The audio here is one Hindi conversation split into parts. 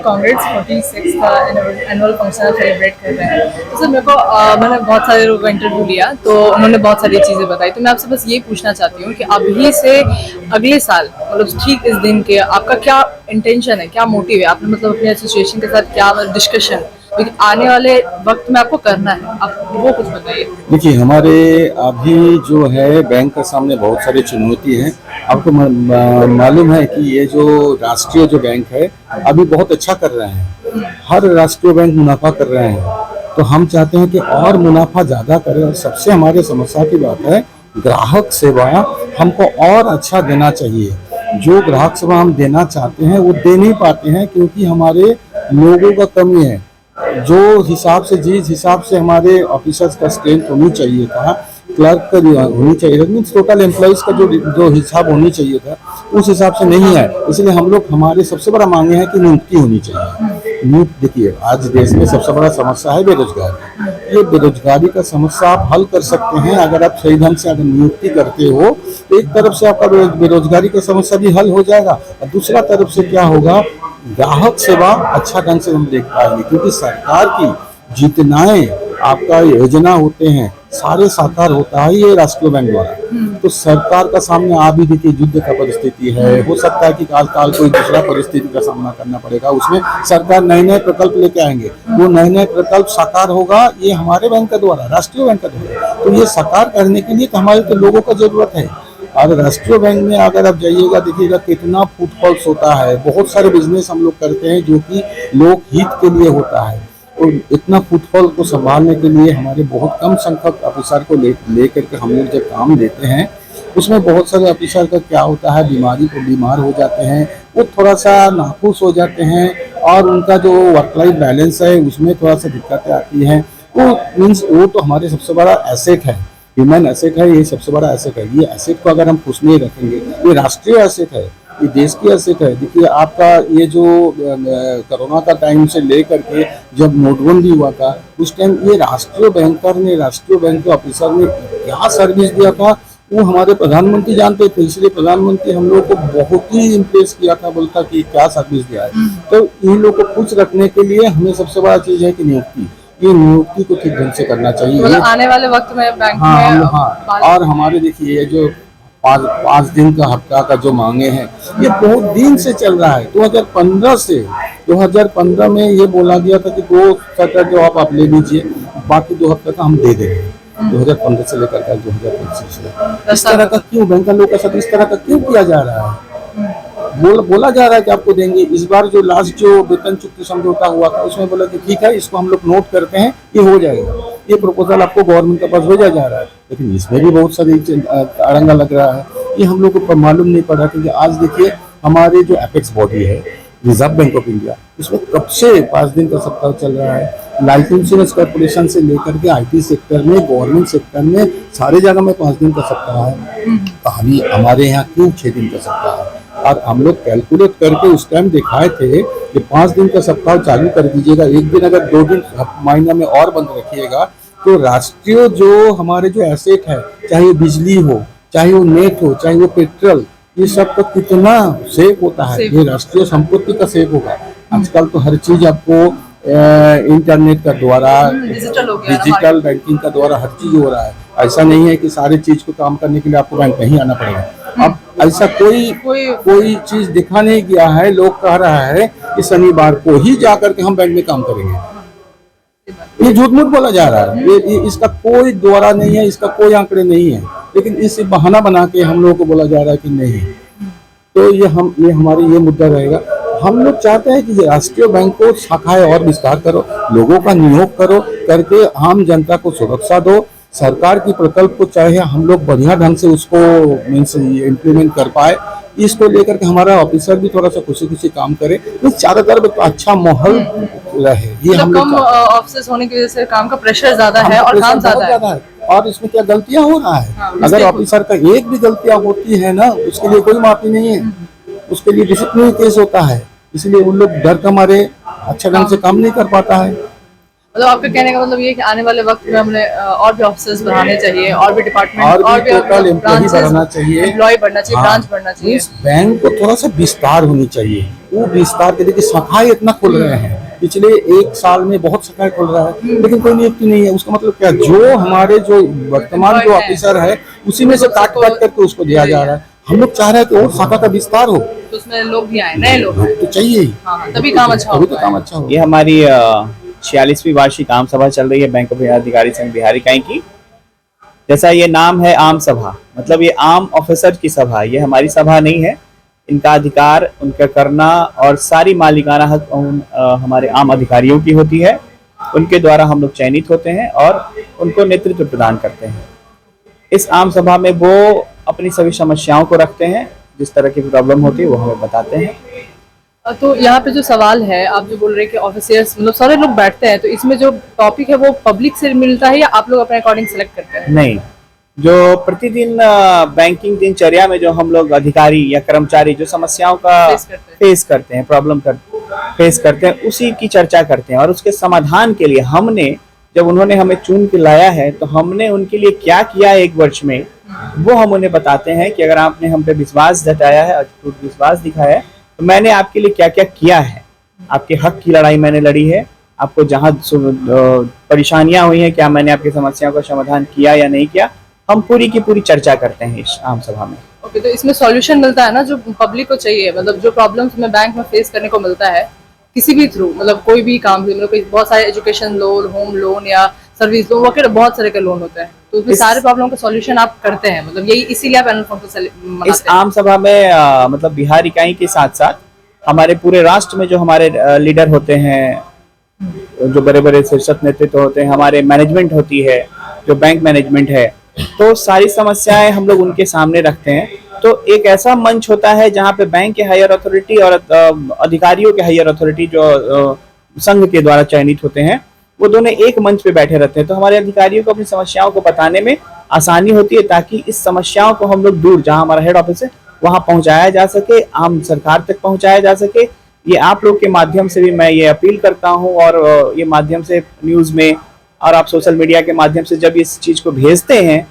Congress 46th annual function celebrate कर रहे हैं। तो सर मेरे को मैंने बहुत सारे लोगों का इंटरव्यू लिया, तो उन्होंने बहुत सारी चीज़ें बताई। तो मैं आपसे बस ये पूछना चाहती हूँ कि अभी से अगले साल मतलब ठीक इस दिन के आपका क्या इंटेंशन है, क्या मोटिव है? आपने मतलब अपने एसोसिएशन के साथ क्या डिस्कशन आने वाले वक्त में आपको करना है, आप वो कुछ बताइए। देखिए, हमारे अभी जो है बैंक के सामने बहुत सारी चुनौती हैं। आपको मालूम है कि ये जो राष्ट्रीय जो बैंक है अभी बहुत अच्छा कर रहे हैं। हर राष्ट्रीय बैंक मुनाफा कर रहे हैं, तो हम चाहते हैं कि और मुनाफा ज़्यादा करें। और सबसे हमारे समस्या की बात है ग्राहक सेवा हमको और अच्छा देना चाहिए। जो ग्राहक सेवा हम देना चाहते हैं वो दे नहीं पाते हैं, क्योंकि हमारे लोगों का कमी है। जो हिसाब से जिस हिसाब से हमारे ऑफिसर्स का स्ट्रेंथ होनी चाहिए था, क्लर्क का होनी चाहिए था, मीन्स टोटल एम्प्लॉइज का जो हिसाब होनी चाहिए था उस हिसाब से नहीं है। इसलिए हम लोग हमारे सबसे बड़ा मांगे है कि नियुक्ति होनी चाहिए। नियुक्ति देखिए, आज देश में सबसे बड़ा समस्या है बेरोजगारी। ये बेरोजगारी का समस्या आप हल कर सकते हैं अगर आप सही ढंग से अगर नियुक्ति करते हो, तो एक तरफ से आपका बेरोजगारी का समस्या भी हल हो जाएगा और दूसरा तरफ से क्या होगा, ग्राहक सेवा अच्छा ढंग से हम देख पाएंगे। क्योंकि सरकार की जितनाएं आपका योजना होते हैं सारे साकार होता है ये राष्ट्रीय बैंक द्वारा। तो सरकार का सामने आ भी देखिए युद्ध का परिस्थिति है, हो सकता है कि काल कोई दूसरा परिस्थिति का सामना करना पड़ेगा, उसमें सरकार नए नए प्रकल्प लेके आएंगे। वो नए नए प्रकल्प साकार होगा ये हमारे बैंक के द्वारा, राष्ट्रीय बैंक के द्वारा। तो ये साकार करने के लिए तो हमारे तो लोगों का जरूरत है। और राष्ट्रीय बैंक में अगर आप जाइएगा देखिएगा कितना फुटफॉल्स होता है। बहुत सारे बिजनेस हम लोग करते हैं जो कि लोक हित के लिए होता है, और इतना फुटफॉल को संभालने के लिए हमारे बहुत कम संख्यक ऑफिसर को ले करके हम लोग जब काम देते हैं, उसमें बहुत सारे ऑफिसर का क्या होता है, बीमार हो जाते हैं, वो थोड़ा सा नाखुश हो जाते हैं और उनका जो वर्क लाइफ बैलेंस है उसमें थोड़ा सा दिक्कतें आती हैं। वो मीन्स वो तो हमारे सबसे बड़ा एसेट है, ह्यूमन एसेट है, ये सबसे बड़ा एसेट है। ये एसेट को अगर हम खुश नहीं रखेंगे, ये राष्ट्रीय एसेट है, ये देश की एसेट है। देखिए आपका ये जो कोरोना का टाइम से लेकर के जब नोटबंदी हुआ था उस टाइम ये राष्ट्रीय बैंकर ने, राष्ट्रीय बैंक के ऑफिसर ने क्या सर्विस दिया था वो हमारे प्रधानमंत्री जानते थे। इसलिए प्रधानमंत्री हम लोग को बहुत ही इम्प्रेस किया था, बोलता कि क्या सर्विस दिया है। तो इन लोग को खुश रखने के लिए हमें सबसे बड़ा चीज है कि नियुक्ति, ये नियुक्ति को ठीक ढंग से करना चाहिए। मतलब आने वाले वक्त में बैंक में और हमारे देखिए ये जो पाँच दिन का हफ्ता का जो मांगे हैं ये बहुत दिन से चल रहा है। 2015 से 2015 में ये बोला गया था कि 2 सैटरडे आप ले लीजिए, बाकी 2 हफ्ते का हम दे देंगे। 2015 से लेकर 2025 से इस तरह का क्यों बैंक लोगों के साथ इस तरह का क्यों किया जा रहा है? बोला जा रहा है कि आपको देंगे। इस बार जो लास्ट जो वेतन चुक्ति समझौता हुआ था उसमें बोला कि ठीक है इसको हम लोग नोट करते हैं, ये हो जाएगा, ये प्रपोजल आपको गवर्नमेंट के पास भेजा जा रहा है। लेकिन इसमें भी बहुत सारी अड़ंगा लग रहा है, ये हम लोग को मालूम नहीं पड़ा। क्योंकि आज देखिए हमारे जो एपेक्स बॉडी है रिजर्व बैंक ऑफ इंडिया, उसमें कब से 5 दिन का सप्ताह चल रहा है। लाइफ इंश्योरेंस कॉर्पोरेशन से लेकर के IT सेक्टर में, गवर्नमेंट सेक्टर में सारे जगह में 5 दिन का सप्ताह है। कहानी हमारे यहाँ क्यों 6 दिन का सप्ताह है? और हम लोग कैलकुलेट करके उस टाइम दिखाए थे कि 5 दिन का सप्ताह चालू कर दीजिएगा, एक दिन अगर 2 दिन महीना में और बंद रखिएगा, तो राष्ट्रीय जो हमारे जो एसेट है, चाहे वो बिजली हो, चाहे वो नेट हो, चाहे वो पेट्रोल, ये सब का कितना सेव होता है। ये राष्ट्रीय संपत्ति का सेव होगा। आजकल तो हर चीज आपको इंटरनेट का द्वारा, डिजिटल बैंकिंग का द्वारा हर चीज हो रहा है। ऐसा नहीं है कि सारी चीज को काम करने के लिए आपको बैंक नहीं आना पड़ेगा। अब ऐसा कोई चीज दिखा नहीं गया है। लोग कह रहा है कि शनिवार को ही जाकर के हम बैंक में काम करेंगे, ये झूठ मूठ बोला जा रहा है। ये इसका कोई द्वारा नहीं है, इसका कोई आंकड़े नहीं है, लेकिन इसे बहाना बना के हम लोगों को बोला जा रहा है कि नहीं। तो ये हमारे ये मुद्दा रहेगा। हम लोग चाहते हैं कि राष्ट्रीय बैंक को शाखाएं और विस्तार करो, लोगों का नियोग करो, करके आम जनता को सुरक्षा दो। सरकार की प्रकल्प को चाहे हम लोग बढ़िया ढंग से उसको मीन्स इम्प्लीमेंट कर पाए, इसको लेकर के हमारा ऑफिसर भी थोड़ा सा खुशी काम करे, चारों तरफ तो अच्छा माहौल रहे। ये हम कम ऑफिस होने की वजह से काम का प्रेशर ज्यादा है और काम ज्यादा है। और इसमें क्या गलतियां हो रहा है, अगर ऑफिसर का एक भी गलतियां होती है ना, उसके लिए कोई माफी नहीं है, उसके लिए डिसिप्लिन केस होता है। इसलिए उन लोग डर के मारे अच्छा ढंग से काम नहीं कर पाता है। मतलब आपके कहने का मतलब ये है कि आने वाले वक्त में हमने और भी ऑफिसर्स बढ़ाने चाहिए, और भी डिपार्टमेंट, और भी टोटल एम्प्लॉय बढ़ना चाहिए, एम्प्लॉय बढ़ना चाहिए, हाँ। ब्रांच बढ़ना चाहिए। इस बैंक को थोड़ा सा विस्तार होनी चाहिए। वो विस्तार के देखिए शाखाएं इतना खोल रहे हैं, पिछले 1 साल में बहुत शाखाएं खोल रहा है, लेकिन कोई नियुक्ति नहीं है। उसका मतलब क्या, जो हमारे जो वर्तमान जो ऑफिसर है उसी में से काट काट करके उसको दिया जा रहा है। हम लोग चाह रहे हैं कि और शाखा का विस्तार हो, तो उसमें लोग भी आए, नए लोग आए। तो चाहिए ही। हाँ, तभी काम अच्छा तभी तो होगा। काम अच्छा हो। ये हमारी 46वीं वार्षिक आम सभा चल रही है बैंक ऑफ इंडिया अधिकारी संघ बिहार इकाई की। जैसा ये नाम है आम सभा, मतलब ये आम ऑफिसर की सभा, ये हमारी सभा नहीं है। इनका अधिकार उनका करना और सारी मालिकाना हक हमारे आम अधिकारियों की होती है। उनके द्वारा हम लोग चयनित होते हैं और उनको नेतृत्व प्रदान करते हैं। इस आम सभा में वो अपनी सभी समस्याओं को रखते हैं, जिस तरह की प्रॉब्लम होती है वो हमें बताते हैं। तो यहाँ पे जो सवाल है, आप जो बोल रहे हैं कि ऑफिसर्स मतलब सारे लोग बैठते हैं, तो इसमें जो टॉपिक है वो पब्लिक से मिलता है या आप लोग अपने अकॉर्डिंग सेलेक्ट करते हैं? नहीं, जो प्रतिदिन बैंकिंग दिनचर्या में जो हम लोग अधिकारी या कर्मचारी जो समस्याओं का फेस करते हैं, फेस करते हैं, उसी की चर्चा करते हैं। और उसके समाधान के लिए हमने, जब उन्होंने हमें चुन के लाया है, तो हमने उनके लिए क्या किया है 1 वर्ष में, वो हम उन्हें बताते हैं कि अगर आपने हम पे विश्वास जताया है और विश्वास दिखाया है, तो मैंने आपके लिए क्या क्या किया है। आपके हक की लड़ाई मैंने लड़ी है, आपको जहाँ परेशानियां हुई हैं, क्या मैंने आपकी समस्याओं का समाधान किया या नहीं किया, हम पूरी की पूरी चर्चा करते हैं इस आम सभा में। ओके, तो इसमें सॉल्यूशन मिलता है ना जो पब्लिक को चाहिए, मतलब जो प्रॉब्लम्स हमें बैंक में फेस करने को मिलता है किसी भी थ्रू, मतलब कोई भी काम से, मतलब बहुत सारे एजुकेशन लोन, होम लोन या सर्विस लोन वगैरह बहुत सारे के लोन होते हैं, तो उसमें सारे प्रॉब्लम का सॉल्यूशन आप करते हैं, मतलब यही इसीलिए आप एनुअल फंक्शन मनाते हैं। इस आम सभा में मतलब बिहार इकाई के साथ साथ हमारे पूरे राष्ट्र में जो हमारे लीडर होते हैं, जो बड़े बड़े शीर्षक नेतृत्व होते हैं, हमारे मैनेजमेंट होती है, जो बैंक मैनेजमेंट है, तो सारी समस्याएं हम लोग उनके सामने रखते हैं। तो एक ऐसा मंच होता है जहाँ पे बैंक के हायर अथॉरिटी और अधिकारियों के हायर अथॉरिटी जो संघ के द्वारा चयनित होते हैं, वो दोनों एक मंच पे बैठे रहते हैं। तो हमारे अधिकारियों को अपनी समस्याओं को बताने में आसानी होती है, ताकि इस समस्याओं को हम लोग दूर, जहाँ हमारा हेड ऑफिस है वहाँ पहुँचाया जा सके, आम सरकार तक पहुँचाया जा सके। ये आप लोग के माध्यम से भी मैं ये अपील करता हूँ, और ये माध्यम से न्यूज़ में और आप सोशल मीडिया के माध्यम से जब इस चीज़ को भेजते हैं,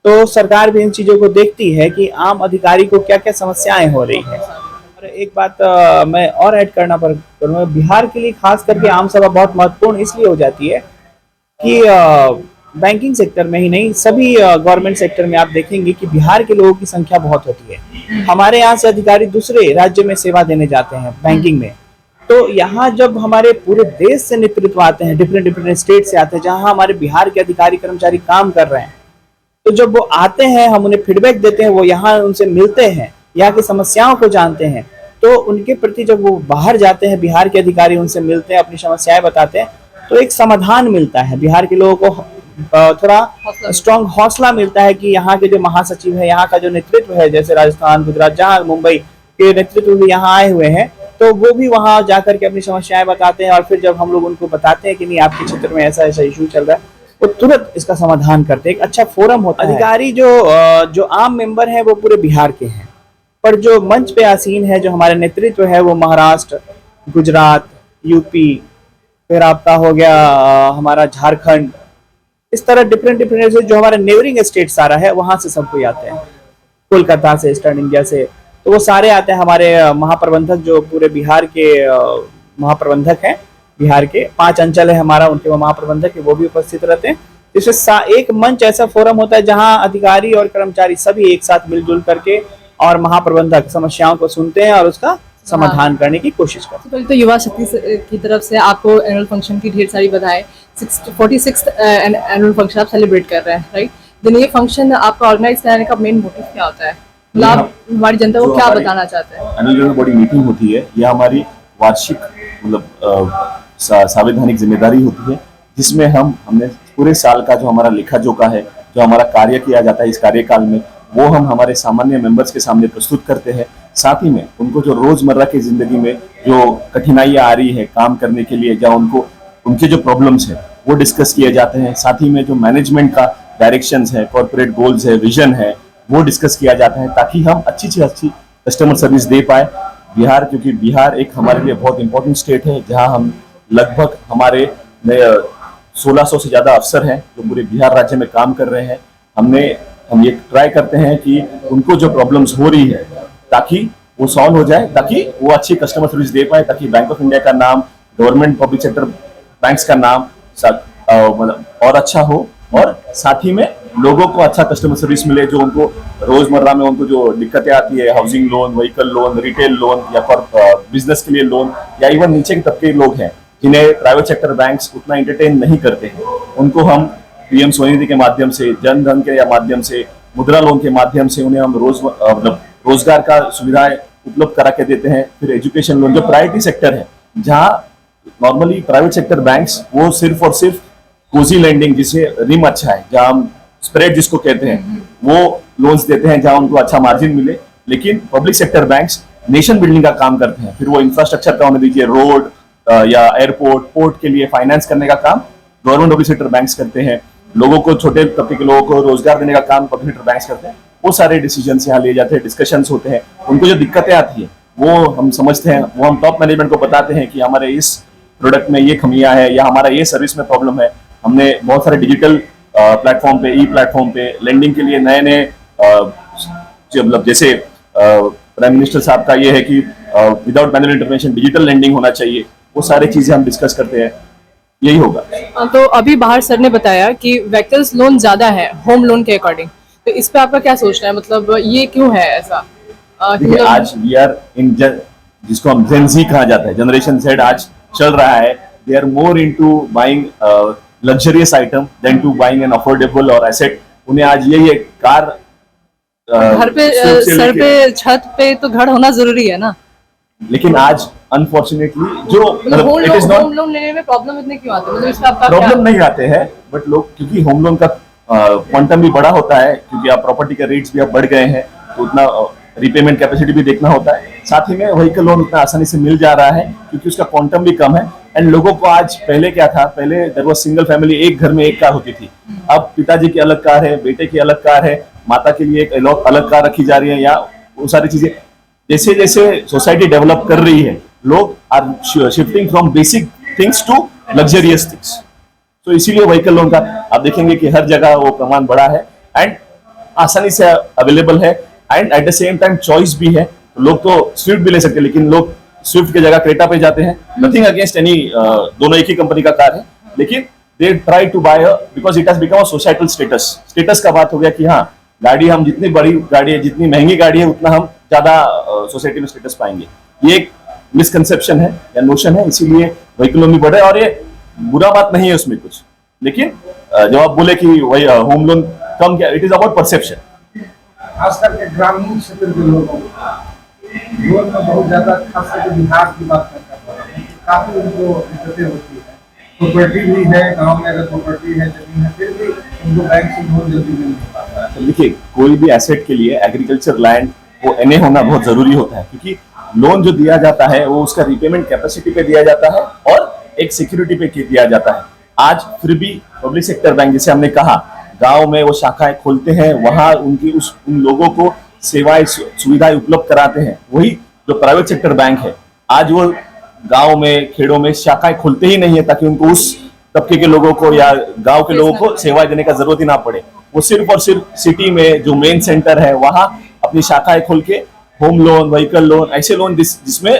तो सरकार भी इन चीज़ों को देखती है कि आम अधिकारी को क्या क्या समस्याएं हो रही है। और एक बात मैं और ऐड करना करूँगा, बिहार के लिए खास करके आम सभा बहुत महत्वपूर्ण इसलिए हो जाती है कि बैंकिंग सेक्टर में ही नहीं, सभी गवर्नमेंट सेक्टर में आप देखेंगे कि बिहार के लोगों की संख्या बहुत होती है। हमारे यहाँ से अधिकारी दूसरे राज्य में सेवा देने जाते हैं बैंकिंग में, तो यहाँ जब हमारे पूरे देश से नेतृत्व आते हैं, डिफरेंट स्टेट से आते हैं, जहाँ हमारे बिहार के अधिकारी कर्मचारी काम कर रहे हैं, तो जब वो आते हैं, हम उन्हें फीडबैक देते हैं, वो यहाँ उनसे मिलते हैं, यहाँ की समस्याओं को जानते हैं, तो उनके प्रति जब वो बाहर जाते हैं, बिहार के अधिकारी उनसे मिलते हैं, अपनी समस्याएं बताते हैं, तो एक समाधान मिलता है। बिहार के लोगों को थोड़ा स्ट्रॉन्ग हौसला मिलता है कि यहाँ के जो महासचिव है, यहाँ का जो नेतृत्व है, जैसे राजस्थान, गुजरात, जहाँ मुंबई के नेतृत्व भी यहाँ आए हुए हैं, तो वो भी वहाँ जाकर के अपनी समस्याएं बताते हैं। और फिर जब हम लोग उनको बताते हैं कि नहीं, आपके क्षेत्र में ऐसा ऐसा इशू चल रहा है, वो तुरंत इसका समाधान करते हैं। एक अच्छा फोरम होता है। अधिकारी जो आम मेंबर हैं वो पूरे बिहार के हैं, पर जो मंच पे आसीन है, जो हमारे नेतृत्व है, वो महाराष्ट्र, गुजरात, यूपी, फिर आपका हो गया हमारा झारखंड, इस तरह डिफरेंट जो हमारे नेबरिंग स्टेट सारा है, वहां से सब कोई आते हैं, कोलकाता से, ईस्टर्न इंडिया से, तो वो सारे आते हैं। हमारे महाप्रबंधक जो पूरे बिहार के महाप्रबंधक हैं, बिहार के 5 अंचल है हमारा, उनके वो महाप्रबंधक है, वो भी उपस्थित रहते हैं। जिससे एक मंच ऐसा फोरम होता है जहां अधिकारी और कर्मचारी सभी एक साथ मिलजुल करके और महाप्रबंधक समस्याओं को सुनते हैं और उसका समाधान करने की कोशिश करते हैं। पहले तो युवा शक्ति की तरफ से आपको एनुअल फंक्शन की ढेर सारी बधाई। 46th एनुअल फंक्शन आप सेलिब्रेट कर रहे हैं, राइट? देन ये फंक्शन आपका ऑर्गेनाइज कराने का मेन मोटिव क्या होता है, मतलब आप हमारी जनता को क्या बताना चाहते हैं? एनुअल जनरल बॉडी मीटिंग होती है, यह हमारी वार्षिक मतलब संवैधानिक जिम्मेदारी होती है, जिसमें हमने पूरे साल का जो हमारा लेखा जोखा है, जो हमारा कार्य किया जाता है इस कार्यकाल में, वो हम हमारे सामान्य मेंबर्स के सामने प्रस्तुत करते हैं। साथ ही में उनको जो रोजमर्रा की जिंदगी में जो कठिनाइयां आ रही है काम करने के लिए, या उनके जो प्रॉब्लम्स है वो डिस्कस किए जाते हैं। साथ ही में जो मैनेजमेंट का डायरेक्शंस है, कॉर्पोरेट गोल्स है, विजन है, वो डिस्कस किया जाता है, ताकि हम अच्छी से अच्छी कस्टमर सर्विस दे पाए। बिहार, क्योंकि बिहार एक हमारे लिए बहुत इंपॉर्टेंट स्टेट है, जहां हम लगभग हमारे 1600 से ज्यादा अफसर हैं जो पूरे बिहार राज्य में काम कर रहे हैं। हम ये ट्राई करते हैं कि उनको जो प्रॉब्लम्स हो रही है ताकि वो सॉल्व हो जाए, ताकि वो अच्छी कस्टमर सर्विस दे पाए, ताकि बैंक ऑफ इंडिया का नाम, गवर्नमेंट पब्लिक सेक्टर बैंक्स का नाम मतलब और अच्छा हो, और साथ ही में लोगों को अच्छा कस्टमर सर्विस मिले। जो उनको रोजमर्रा में उनको जो दिक्कतें आती है, housing loan, vehicle loan, retail loan या फॉर बिजनेस के लिए लोन, या इवन नीचे के तबके लोग हैं जिन्हें प्राइवेट सेक्टर बैंक्स उतना एंटरटेन नहीं करते हैं, उनको हम पीएम स्वनिधि के माध्यम से, जन धन के माध्यम से, मुद्रा लोन के माध्यम से उन्हें हम मतलब रोजगार का सुविधाएं उपलब्ध करा के देते हैं। फिर एजुकेशन लोन, जो प्रायोरिटी सेक्टर है जहाँ नॉर्मली प्राइवेट सेक्टर बैंक्स वो सिर्फ और सिर्फ कोजी लेंडिंग, जिसे रिम अच्छा है, जहाँ हम स्प्रेड जिसको कहते हैं, वो लोन्स देते हैं जहाँ उनको अच्छा मार्जिन मिले। लेकिन public sector banks nation building का काम करते हैं। फिर वो इंफ्रास्ट्रक्चर का उन्हें दीजिए, रोड या एयरपोर्ट, पोर्ट के लिए फाइनेंस करने का काम गवर्नमेंट पब्लिक सेक्टर बैंक्स करते हैं। लोगों को, छोटे तबके के लोगों को रोजगार देने का काम पब्लिक सेक्टर बैंक्स करते हैं। वो सारे डिसीजन यहाँ लिए जाते हैं, डिस्कशंस होते हैं। उनको जो दिक्कतें आती है वो हम समझते हैं, वो हम टॉप मैनेजमेंट को बताते हैं कि हमारे इस प्रोडक्ट में ये खमियां है या हमारा ये सर्विस में प्रॉब्लम है। हमने बहुत सारे डिजिटल प्लेटफॉर्म पे, ई प्लेटफॉर्म पे लेंडिंग के लिए नए नए मतलब जैसे प्राइम मिनिस्टर साहब का ये है कि without manual intervention digital lending होना चाहिए। वो सारी चीजें हम डिस्कस करते हैं, यही होगा। तो अभी बाहर सर ने बताया कि व्हीकल्स लोन ज्यादा है होम लोन के अकॉर्डिंग, तो इस पे आपका क्या सोचना है? मतलब ये क्यों है ऐसा? देखिए, आज वी आर इन जिसको हम जेन ज़ी कहा जाता है, जनरेशन जेड आज चल रहा है। They are more into buying luxurious item than to buying an affordable और एसेट। उन्हें आज यही एक कार घर पे, सर पे, छत पे तो घर होना जरूरी है ना। लेकिन आज अनफॉर्चुनेटली जो होम लोन लेने में प्रॉब्लम इतने क्यों आते हैं? मतलब इसका आपका प्रॉब्लम नहीं आते हैं, बट लोग, क्योंकि होम लोन का क्वांटम भी बड़ा होता है, क्योंकि आप प्रॉपर्टी के रेट्स भी अब बढ़ गए हैं, तो उतना रिपेमेंट कैपेसिटी भी देखना होता है। साथ ही में व्हीकल लोन उतना आसानी से मिल जा रहा है क्योंकि उसका क्वांटम भी कम है। एंड लोगों को आज, पहले क्या था, पहले देयर वाज सिंगल फैमिली, एक घर में एक कार होती थी। अब पिताजी की अलग कार है, बेटे की अलग कार है, माता के लिए एक अलग कार रखी जा रही है, या वो सारी चीजें। जैसे जैसे सोसाइटी डेवलप कर रही है, लोग are shifting from basic things to luxurious things. तो इसीलिए व्हीकल लोन का आप देखेंगे कि हर जगह वो प्रमाण बढ़ा है एंड आसानी से अवेलेबल है, and at the same time choice भी है। तो लोग तो स्विफ्ट भी ले सकते हैं, लेकिन लोग स्विफ्ट की जगह क्रेटा पे जाते हैं। नथिंग अगेंस्ट एनी, दोनों एक ही कंपनी का कार है, लेकिन they try to buy because it has become a societal status का बात हो गया कि हाँ, गाड़ी हम जितनी बड़ी गाड़ी है, जितनी महंगी गाड़ी है, उतना हम ज्यादा सोसाइटी में स्टेटस पाएंगे। ये एक मिसकंसेप्शन है या नोशन है, इसीलिए व्हीकल लोन भी बढ़े। और ये बुरा बात नहीं है उसमें कुछ, लेकिन जब आप बोले कि वही होम लोन कम किया, इट इज अबाउट परसेप्शन। खास करके ग्रामीण क्षेत्र के लोगों को लोन में बहुत ज्यादा, खास करके बिहार की बात करता हूँ, काफी उनको दिक्कतें होती है। प्रॉपर्टी भी है, गांव में अगर प्रॉपर्टी है, जमीन है, फिर भी उनको बैंक से लोन जल्दी मिल नहीं पाता है। देखिए, कोई भी एसेट के लिए एग्रीकल्चर लैंड वो एनए होना बहुत जरूरी होता है, क्योंकि लोन जो दिया जाता है वो उसका रिपेमेंट कैपेसिटी पे दिया जाता है और एक सिक्योरिटी पे दिया जाता है। आज फिर भी पब्लिक सेक्टर बैंक, जैसे हमने कहा, गांव में वो शाखाएं खोलते हैं, वहां उन लोगों को सेवाएं, सुविधाएं उपलब्ध कराते हैं। वही जो प्राइवेट सेक्टर बैंक है, आज वो गांव में, खेड़ों में शाखाएं खोलते ही नहीं है, ताकि उनको उस तबके के लोगों को या गांव के लोगों को सेवाएं देने का जरूरत ही ना पड़े। वो सिर्फ और सिर्फ सिटी में जो मेन सेंटर है वहां अपनी शाखाएं खोल के होम लोन, व्हीकल लोन, ऐसे लोन जिसमें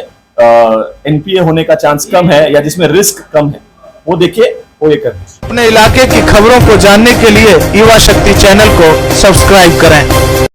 एनपीए होने का चांस कम है या जिसमें रिस्क कम है, वो देखिए, वो ये करें। अपने इलाके की खबरों को जानने के लिए युवा शक्ति चैनल को सब्सक्राइब करें।